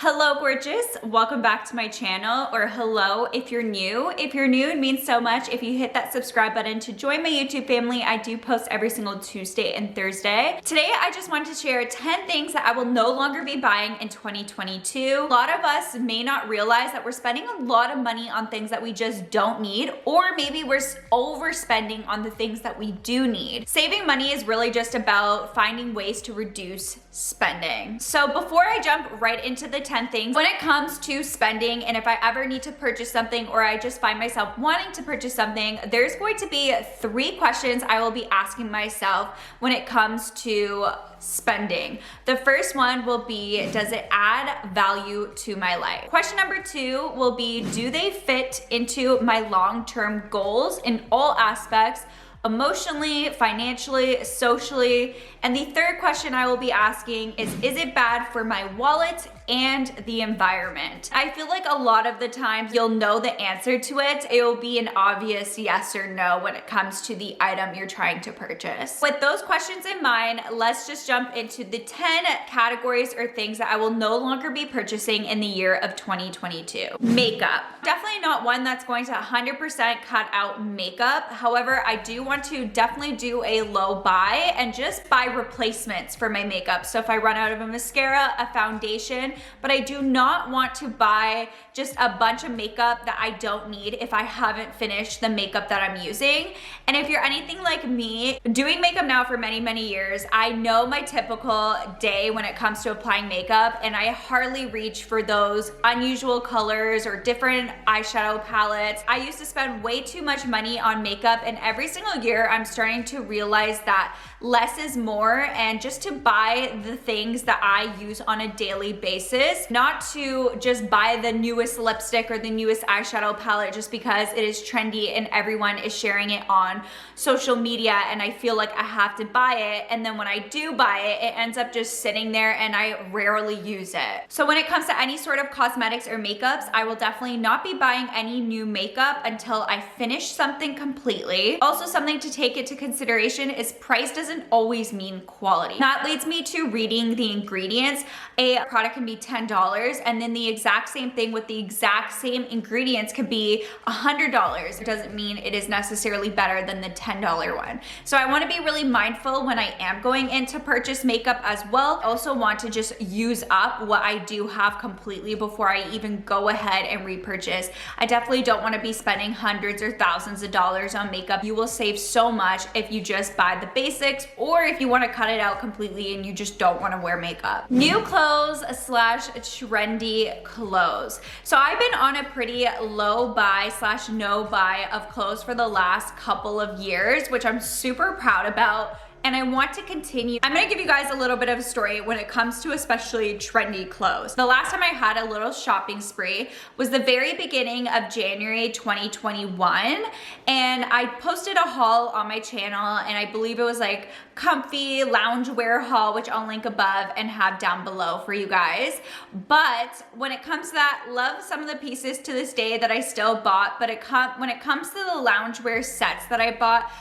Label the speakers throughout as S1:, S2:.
S1: Hello gorgeous, welcome back to my channel, or hello if you're new. If you're new, it means so much if you hit that subscribe button to join my YouTube family. I do post every single Tuesday and Thursday. Today I just wanted to share 10 things that I will no longer be buying in 2022. A lot of us may not realize that we're spending a lot of money on things that we just don't need, or maybe we're overspending on the things that we do need. Saving money is really just about finding ways to reduce spending. So before I jump right into the 10 things, when it comes to spending, and if I ever need to purchase something or I just find myself wanting to purchase something, there's going to be 3 questions I will be asking myself when it comes to spending. The first one will be, does it add value to my life? Question number 2 will be, do they fit into my long-term goals in all aspects? Emotionally, financially, socially. And the third question I will be asking is it bad for my wallet and the environment? I feel like a lot of the times you'll know the answer to it. It will be an obvious yes or no when it comes to the item you're trying to purchase. With those questions in mind, let's just jump into the 10 categories or things that I will no longer be purchasing in the year of 2022. Makeup. Definitely not one that's going to 100% cut out makeup. However, I do want to definitely do a low buy and just buy replacements for my makeup. So if I run out of a mascara, a foundation, but I do not want to buy just a bunch of makeup that I don't need if I haven't finished the makeup that I'm using. And if you're anything like me, doing makeup now for many, many years, I know my typical day when it comes to applying makeup, and I hardly reach for those unusual colors or different eyeshadow palettes. I used to spend way too much money on makeup, and every single year I'm starting to realize that less is more, and just to buy the things that I use on a daily basis, not to just buy the newest lipstick or the newest eyeshadow palette just because it is trendy and everyone is sharing it on social media and I feel like I have to buy it, and then when I do buy it, it ends up just sitting there and I rarely use it. So when it comes to any sort of cosmetics or makeups, I will definitely not be buying any new makeup until I finish something completely. Also, something to take into consideration is price doesn't always mean quality. That leads me to reading the ingredients. A product can be $10, and then the exact same thing with the exact same ingredients could be $100. It doesn't mean it is necessarily better than the $10 one. So I want to be really mindful when I am going in to purchase makeup as well. I also want to just use up what I do have completely before I even go ahead and repurchase. I definitely don't want to be spending hundreds or thousands of dollars on makeup. You will save so much if you just buy the basics, or if you want to cut it out completely and you just don't want to wear makeup. New clothes slash trendy clothes. So I've been on a pretty low buy slash no buy of clothes for the last couple of years, which I'm super proud about, and I want to continue. I'm gonna give you guys a little bit of a story when it comes to especially trendy clothes. The last time I had a little shopping spree was the very beginning of January 2021, and I posted a haul on my channel, and I believe it was like comfy loungewear haul, which I'll link above and have down below for you guys. But when it comes to that, love some of the pieces to this day that I still bought, but when it comes to the loungewear sets that I bought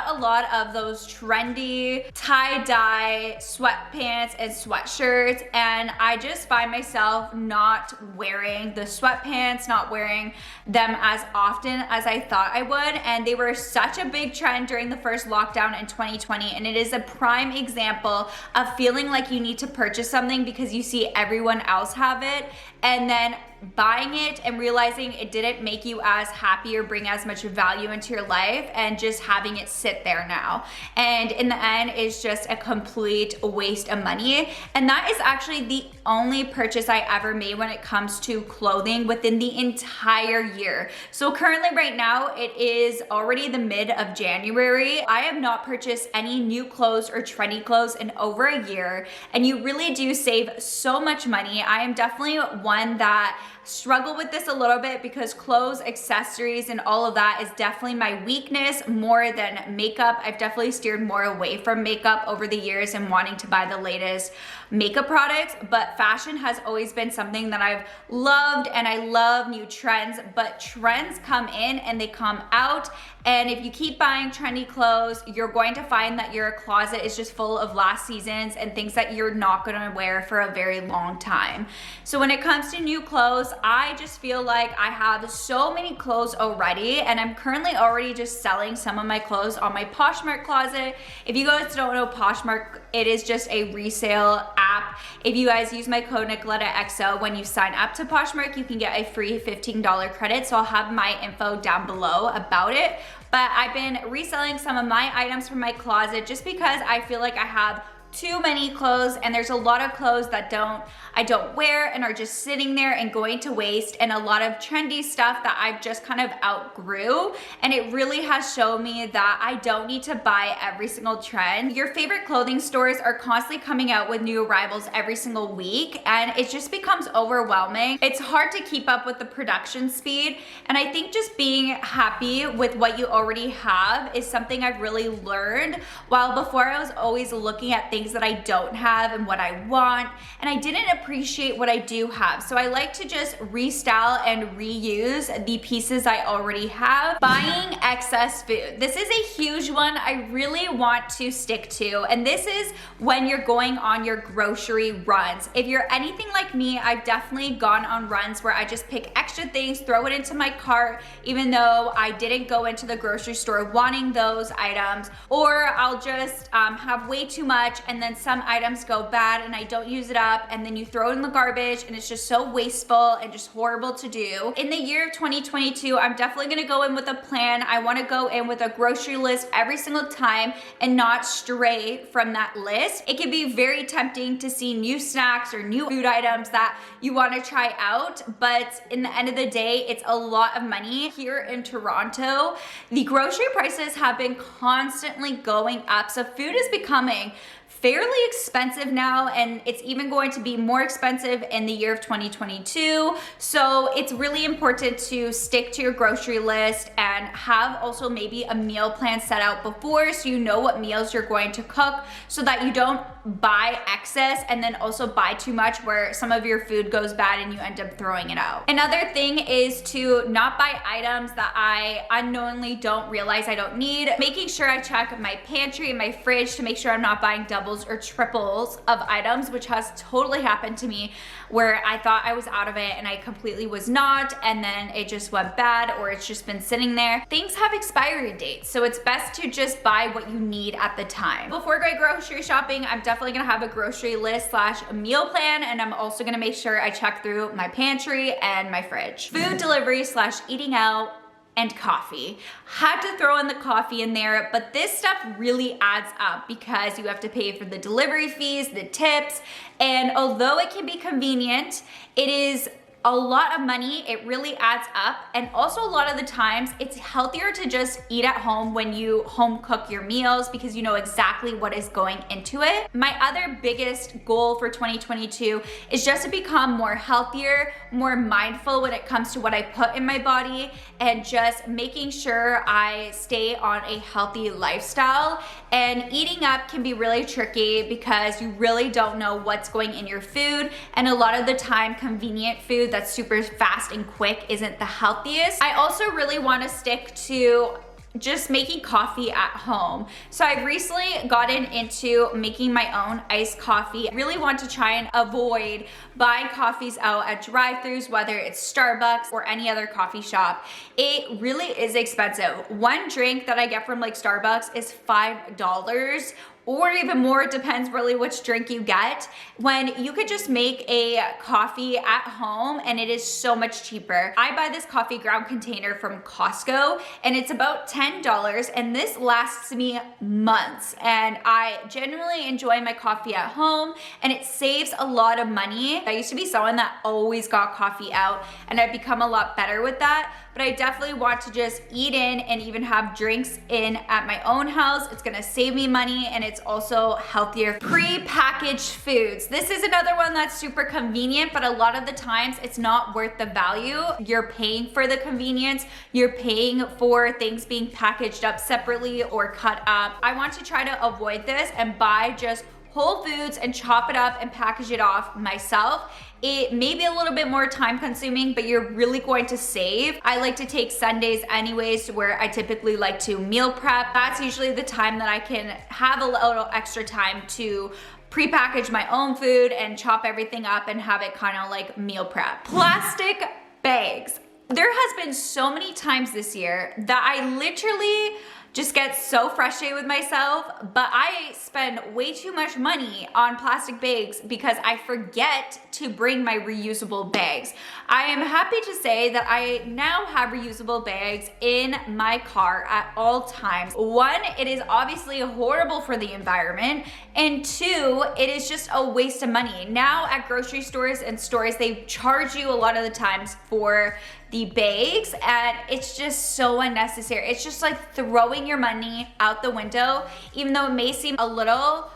S1: a lot of those trendy tie-dye sweatpants and sweatshirts, and I just find myself not wearing the sweatpants, not wearing them as often as I thought I would, and they were such a big trend during the first lockdown in 2020, and it is a prime example of feeling like you need to purchase something because you see everyone else have it, and then buying it and realizing it didn't make you as happy or bring as much value into your life, and just having it sit there now. And in the end, it's just a complete waste of money. And that is actually the only purchase I ever made when it comes to clothing within the entire year. So currently right now, it is already the mid of January. I have not purchased any new clothes or trendy clothes in over a year, and you really do save so much money. I am definitely one that struggle with this a little bit because clothes, accessories, and all of that is definitely my weakness more than makeup. I've definitely steered more away from makeup over the years and wanting to buy the latest makeup products, but fashion has always been something that I've loved, and I love new trends, but trends come in and they come out, and if you keep buying trendy clothes, you're going to find that your closet is just full of last seasons and things that you're not gonna wear for a very long time. So when it comes to new clothes, I just feel like I have so many clothes already, and I'm currently already just selling some of my clothes on my Poshmark closet. If you guys don't know Poshmark, it is just a resale app. If you guys use my code NICOLETTAXO when you sign up to Poshmark, you can get a free $15 credit. So I'll have my info down below about it. But I've been reselling some of my items from my closet just because I feel like I have too many clothes, and there's a lot of clothes that I don't wear and are just sitting there and going to waste, and a lot of trendy stuff that I've just kind of outgrew, and it really has shown me that I don't need to buy every single trend. Your favorite clothing stores are constantly coming out with new arrivals every single week, and it just becomes overwhelming. It's hard to keep up with the production speed, and I think just being happy with what you already have is something I've really learned, while before I was always looking at things that I don't have and what I want, and I didn't appreciate what I do have. So I like to just restyle and reuse the pieces I already have. Buying excess food. This is a huge one I really want to stick to, and this is when you're going on your grocery runs. If you're anything like me, I've definitely gone on runs where I just pick extra things, throw it into my cart, even though I didn't go into the grocery store wanting those items, or I'll just have way too much, and then some items go bad and I don't use it up, and then you throw it in the garbage, and it's just so wasteful and just horrible to do. In the year of 2022, I'm definitely gonna go in with a plan. I wanna go in with a grocery list every single time and not stray from that list. It can be very tempting to see new snacks or new food items that you wanna try out, but in the end of the day, it's a lot of money. Here in Toronto, the grocery prices have been constantly going up, so food is becoming fairly expensive now, and it's even going to be more expensive in the year of 2022. So it's really important to stick to your grocery list and have also maybe a meal plan set out before, so you know what meals you're going to cook, so that you don't buy excess and then also buy too much where some of your food goes bad and you end up throwing it out. Another thing is to not buy items that I unknowingly don't realize I don't need. Making sure I check my pantry and my fridge to make sure I'm not buying doubles or triples of items, which has totally happened to me, where I thought I was out of it and I completely was not, and then it just went bad, or it's just been sitting there. Things have expiry dates, so it's best to just buy what you need at the time. Before going grocery shopping, I'm definitely gonna have a grocery list slash a meal plan, and I'm also gonna make sure I check through my pantry and my fridge. Food delivery slash eating out and coffee. Had to throw in the coffee in there, but this stuff really adds up because you have to pay for the delivery fees, the tips, and although it can be convenient, it is a lot of money. It really adds up, and also a lot of the times it's healthier to just eat at home when you home cook your meals, because you know exactly what is going into it. My other biggest goal for 2022 is just to become more healthier, more mindful when it comes to what I put in my body, and just making sure I stay on a healthy lifestyle. And eating up can be really tricky because you really don't know what's going in your food, and a lot of the time convenient food that's super fast and quick isn't the healthiest. I also really want to stick to just making coffee at home. So I've recently gotten into making my own iced coffee. I really want to try and avoid buying coffees out at drive-thrus, whether it's Starbucks or any other coffee shop. It really is expensive. One drink that I get from like Starbucks is $5, or even more. It depends really which drink you get, when you could just make a coffee at home and it is so much cheaper. I buy this coffee ground container from Costco and it's about $10, and this lasts me months, and I genuinely enjoy my coffee at home, and it saves a lot of money. I used to be someone that always got coffee out, and I've become a lot better with that, but I definitely want to just eat in and even have drinks in at my own house. It's gonna save me money, and it's it's also healthier. Pre-packaged foods. This is another one that's super convenient, but a lot of the times it's not worth the value. You're paying for the convenience. You're paying for things being packaged up separately or cut up. I want to try to avoid this and buy just whole foods and chop it up and package it off myself. It may be a little bit more time consuming, but you're really going to save. I like to take Sundays anyways, where I typically like to meal prep. That's usually the time that I can have a little extra time to pre-package my own food and chop everything up and have it kind of like meal prep. Plastic bags. There has been so many times this year that I literally just get so frustrated with myself, but I spend way too much money on plastic bags because I forget to bring my reusable bags. I am happy to say that I now have reusable bags in my car at all times. One, it is obviously horrible for the environment, and two, it is just a waste of money. Now at grocery stores and stores, they charge you a lot of the times for the bags, and it's just so unnecessary. It's just like throwing your money out the window. Even though it may seem a little,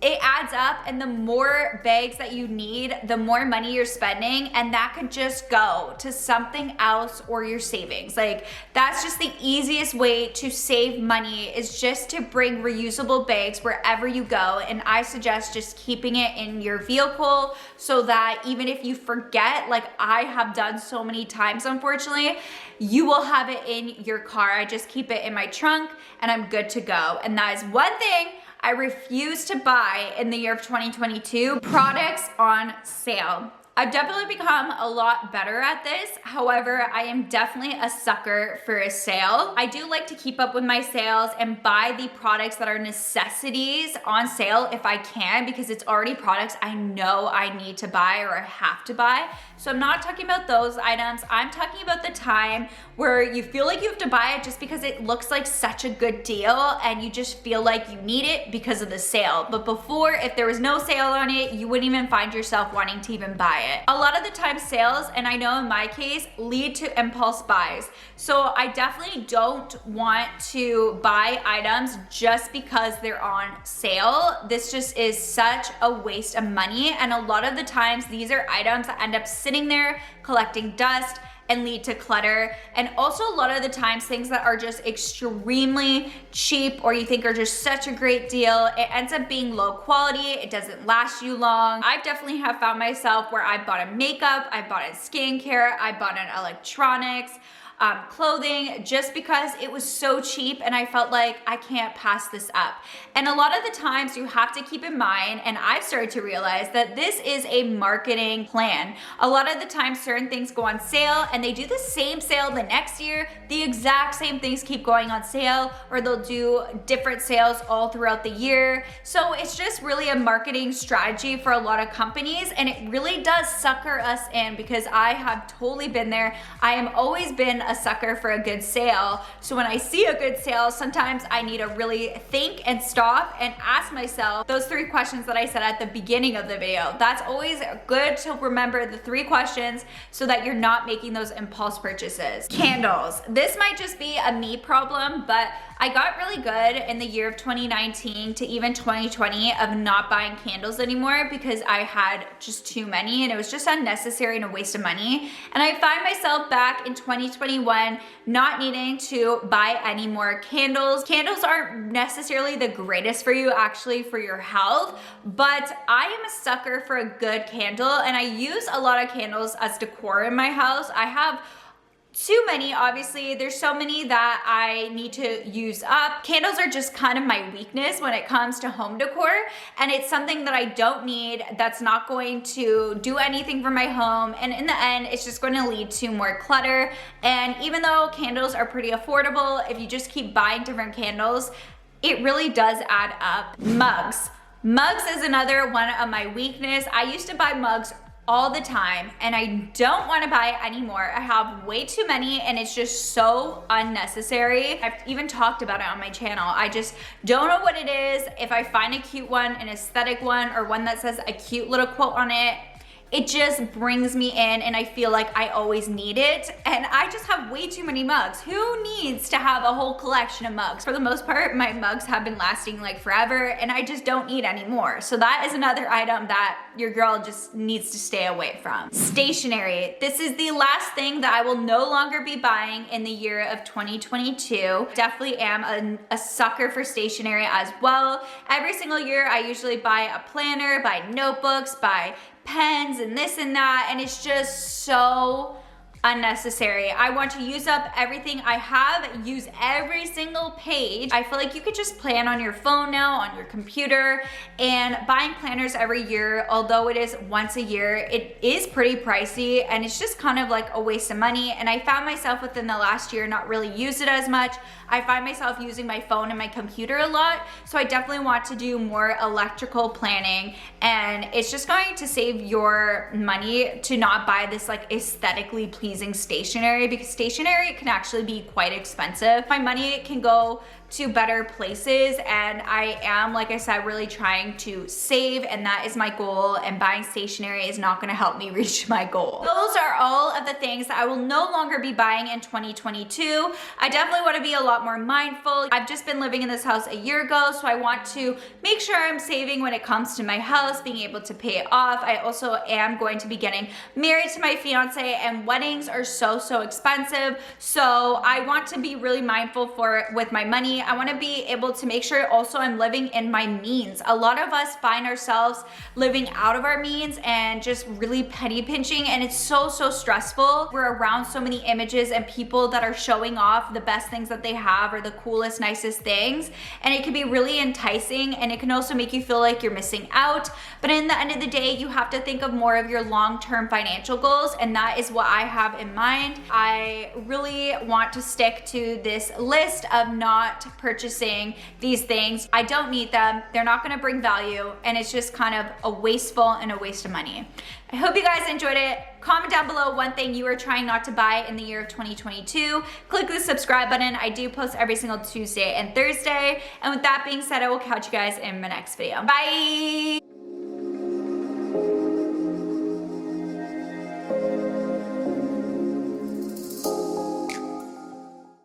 S1: it adds up, and the more bags that you need, the more money you're spending, and that could just go to something else or your savings. Like, that's just the easiest way to save money, is just to bring reusable bags wherever you go. And I suggest just keeping it in your vehicle so that even if you forget, like I have done so many times, unfortunately, you will have it in your car. I just keep it in my trunk and I'm good to go. And that is one thing I refuse to buy in the year of 2022, products on sale. I've definitely become a lot better at this. However, I am definitely a sucker for a sale. I do like to keep up with my sales and buy the products that are necessities on sale if I can, because it's already products I know I need to buy or I have to buy. So I'm not talking about those items. I'm talking about the time where you feel like you have to buy it just because it looks like such a good deal and you just feel like you need it because of the sale. But before, if there was no sale on it, you wouldn't even find yourself wanting to even buy it. A lot of the time sales, and I know in my case, lead to impulse buys. So I definitely don't want to buy items just because they're on sale. This just is such a waste of money. And a lot of the times these are items that end up sitting there collecting dust and lead to clutter. And also a lot of the times things that are just extremely cheap or you think are just such a great deal, it ends up being low quality, it doesn't last you long. I definitely have found myself where I bought a makeup, I bought a skincare, I bought an electronics, clothing, just because it was so cheap and I felt like I can't pass this up. And a lot of the times you have to keep in mind, and I've started to realize, that this is a marketing plan. A lot of the time certain things go on sale and they do the same sale the next year, the exact same things keep going on sale, or they'll do different sales all throughout the year. So it's just really a marketing strategy for a lot of companies, and it really does sucker us in, because I have totally been there. I am always been a sucker for a good sale. So when I see a good sale, sometimes I need to really think and stop and ask myself those 3 questions that I said at the beginning of the video. That's always good to remember, the 3 questions, so that you're not making those impulse purchases. Candles. This might just be a me problem, but I got really good in the year of 2019 to even 2020 of not buying candles anymore, because I had just too many and it was just unnecessary and a waste of money. And I find myself back in 2021 not needing to buy any more candles. Candles aren't necessarily the greatest for you, actually, for your health, but I am a sucker for a good candle, and I use a lot of candles as decor in my house. I have too many, obviously. There's so many that I need to use up. Candles are just kind of my weakness when it comes to home decor, and it's something that I don't need, that's not going to do anything for my home, and in the end it's just going to lead to more clutter. And even though candles are pretty affordable, if you just keep buying different candles, it really does add up. Mugs. Mugs is another one of my weakness. I used to buy mugs all the time, and I don't want to buy anymore. I have way too many and it's just so unnecessary. I've even talked about it on my channel. I just don't know what it is. If I find a cute one, an aesthetic one, or one that says a cute little quote on it, it just brings me in and I feel like I always need it. And I just have way too many mugs. Who needs to have a whole collection of mugs? For the most part, my mugs have been lasting like forever and I just don't need any more. So that is another item that your girl just needs to stay away from. Stationery. This is the last thing that I will no longer be buying in the year of 2022. Definitely am a sucker for stationery as well. Every single year I usually buy a planner, buy notebooks, buy pens and this and that, and it's just so unnecessary. I want to use up everything I have, use every single page. I feel like you could just plan on your phone now, on your computer, and buying planners every year, although it is once a year, it is pretty pricey and it's just kind of like a waste of money. And I found myself within the last year not really use it as much. I find myself using my phone and my computer a lot, so I definitely want to do more electrical planning, and it's just going to save your money to not buy this like aesthetically pleasing stationery, because stationery can actually be quite expensive. My money can go to better places, and I am, like I said, really trying to save, and that is my goal, and buying stationery is not gonna help me reach my goal. Those are all of the things that I will no longer be buying in 2022. I definitely wanna be a lot more mindful. I've just been living in this house a year ago, so I want to make sure I'm saving when it comes to my house, being able to pay it off. I also am going to be getting married to my fiance, and weddings are so expensive, so I want to be really mindful with my money. I want to be able to make sure also I'm living in my means. A lot of us find ourselves living out of our means and just really penny pinching, and it's so stressful. We're around so many images and people that are showing off the best things that they have or the coolest, nicest things, and it can be really enticing, and it can also make you feel like you're missing out. But in the end of the day, you have to think of more of your long-term financial goals, and that is what I have in mind. I really want to stick to this list of not purchasing these things. I don't need them. They're not gonna bring value, and it's just kind of a wasteful and a waste of money. I hope you guys enjoyed it. Comment down below one thing you are trying not to buy in the year of 2022. Click the subscribe button. I do post every single Tuesday and Thursday. And with that being said, I will catch you guys in my next video. Bye.